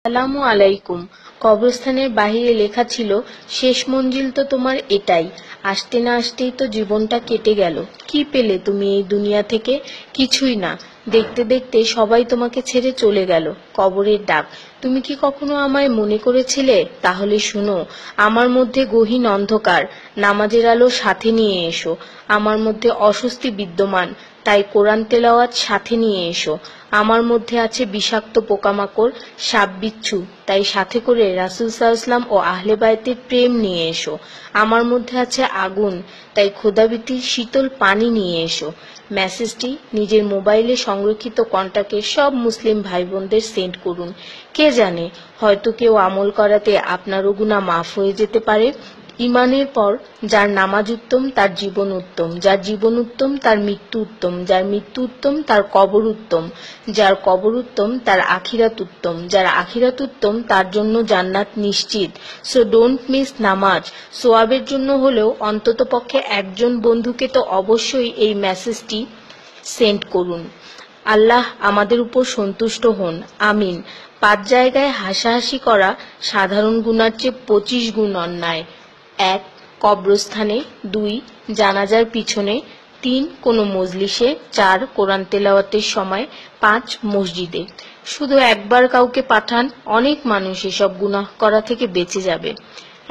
আসসালামু আলাইকুম। কবরস্থানের বাহিরে লেখা ছিল, শেষ মঞ্জিল তো তোমার এটাই। আসতে না আসতেই তো জীবনটা কেটে গেল। কি পেলে তুমি এই দুনিয়া থেকে? কিছুই না। দেখতে দেখতে সবাই তোমাকে ছেড়ে চলে গেল। কবরের ডাক। তুমি কি কখনো আমায় মনে করেছিলে? তাহলে শুনো, আমার মধ্যে গহীন অন্ধকার, নামাজের আলো সাথে নিয়ে এসো। আমার মধ্যে অস্বস্তি বিদ্যমান, তাই কোরআন তেলাওয়াত সাথে নিয়ে এসো। আমার মধ্যে আছে বিষাক্ত পোকামাকড়, সাপ বিচ্ছু, তাই সাথে করে রাসূল সাল্লাল্লাহু ও আহলে বায়তের প্রেম নিয়ে এসো। আমার মধ্যে আছে আগুন, তাই খোদাভীতির শীতল পানি নিয়ে এসো। মেসেজটি নিজের মোবাইলে সংরক্ষিত কন্টাক্টে সব মুসলিম ভাই বোনদের সেন্ড করুন। কে জানে, হয়তো কেউ আমল করাতে আপনারও গুনাহ মাফ হয়ে যেতে পারে। ঈমানের পর যার নামাজ উত্তম তার জীবন উত্তম, যার জীবন উত্তম তার মৃত্যু উত্তম, যার মৃত্যু উত্তম তার কবর উত্তম, যার কবর উত্তম তার আখিরাত উত্তম, যার আখিরাত উত্তম তার জন্য জান্নাত নিশ্চিত। সো ডোন্ট মিস নামাজ। সোয়াবের জন্য হলেও অন্ততপক্ষে একজন বন্ধুকে তো অবশ্যই এই মেসেজটি সেন্ড করুন। আল্লাহ আমাদের উপর সন্তুষ্ট হন, আমিন। 5 জায়গায় হাসাহাসি করা সাধারণ গুনার চেয়ে 25 গুণ অন্যায়। 1. কবরস্থানে, 2. জানাজার পিছনে, 3. কোনো মজলিসে, 4. কোরআন তেলাওয়াতের সময়, 5. মসজিদে। শুধু একবার কাউকে পাঠান, অনেক মানুষ এসব গুনাহ করা থেকে বেঁচে যাবে।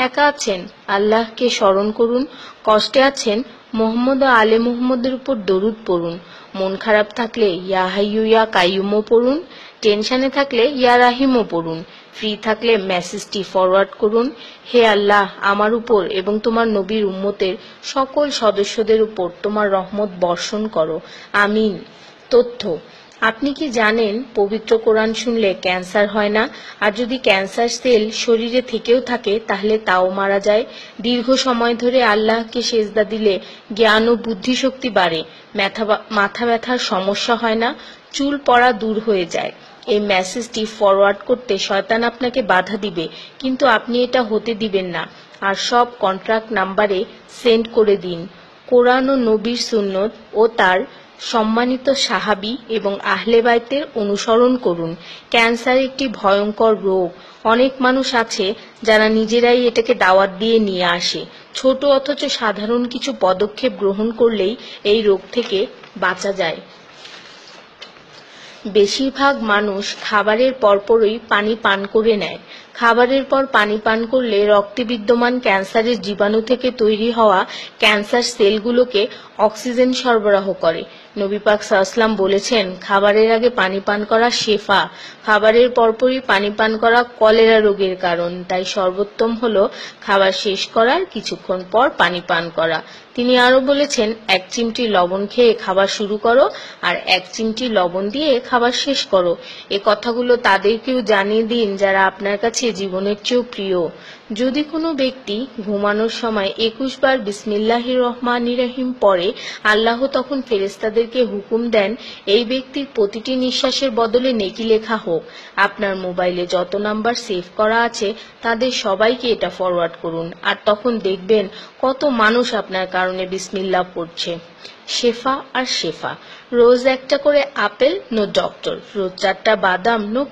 একা আছেন, আল্লাহকে স্মরণ করুন। কষ্টে আছেন, মুহাম্মদ ও আলে মুহাম্মদের উপর দরুদ পড়ুন। মন খারাপ থাকলে ইয়া হাইয়্যু ইয়া কাইয়্যুমও পড়ুন। টেনশনে থাকলে ইয়া রাহিমও পড়ুন। ফ্রি থাকলে মেসেজটি ফরওয়ার্ড করুন। হে আল্লাহ, আমার উপর এবং তোমার নবীর উম্মতের সকল সদস্যদের উপর তোমার রহমত বর্ষণ করো, আমিন। তথ্য: আপনি কি জানেন পবিত্র কোরআন শুনলে ক্যান্সার হয় না? আর যদি ক্যান্সার সেল শরীরে থেকেও থাকে তাহলে তাও মারা যায়। দীর্ঘ সময় ধরে আল্লাহকে সেজদা দিলে জ্ঞান ও বুদ্ধিশক্তি বাড়ে। মাথা ব্যথার সমস্যা হয় না, চুল পড়া দূর হয়ে যায়। এই মেসেজটি ফরওয়ার্ড করতে শয়তান আপনাকে বাধা দিবে, কিন্তু আপনি এটা হতে দিবেন না। আর সব কন্ট্রাক্ট নাম্বারে সেন্ড করে দিন। কোরআন ও নবীর সুন্নত ও তার সম্মানিত সাহাবী এবং আহলে বাইতের অনুসরণ করুন। ক্যান্সার একটি ভয়ঙ্কর রোগ। অনেক মানুষ আছে যারা নিজেরাই এটাকে দাওয়াত দিয়ে নিয়ে আসে। ছোট অথচ সাধারণ কিছু পদক্ষেপ গ্রহণ করলেই এই রোগ থেকে বাঁচা যায়। বেশিরভাগ মানুষ খাবারের পরপরই পানি পান করে নেয়। খাবারের পর পানি পান করলে রক্তে বিদ্যমান ক্যান্সারের জীবাণু থেকে তৈরি হওয়া ক্যান্সার সেলগুলোকে অক্সিজেন সরবরাহ করে। নবী পাক সাল্লাল্লাহু বলেছেন, খাবারের আগে পানি পান করা শেফা। খাবারের পরপরই পানি পান করা কলেরা রোগের কারণ, তাই সর্বোত্তম হলো খাবার শেষ করার কিছুক্ষণ পর পানি পান করা। তিনি আরো বলেছেন, 1 চিমটি লবণ খেয়ে খাবার শুরু করো আর 1 চিমটি লবণ দিয়ে খাবার শেষ করো। এ কথাগুলো তাদেরকেও জানিয়ে দিন যারা আপনার কাছে জীবনের চেয়েও প্রিয়। যদি কোনো ব্যক্তি ঘুমানোর সময় 21 বার বিসমিল্লাহির রহমানির রহিম পড়ে, আল্লাহ তখন ফেরেশতাদেরকে হুকুম দেন এই ব্যক্তির প্রতিটি নিঃশ্বাসের বদলে নেকি লেখা হোক। আপনার মোবাইলে যত নাম্বার সেভ করা আছে তাদের সবাইকে এটা ফরওয়ার্ড করুন, আর তখন দেখবেন কত মানুষ আপনার কারণে বিসমিল্লাহ পড়ছে। শেফা আর শেফা। রোজ একটা করে আপেল, নো ডক্টর। রোজ 4টা বাদাম, নো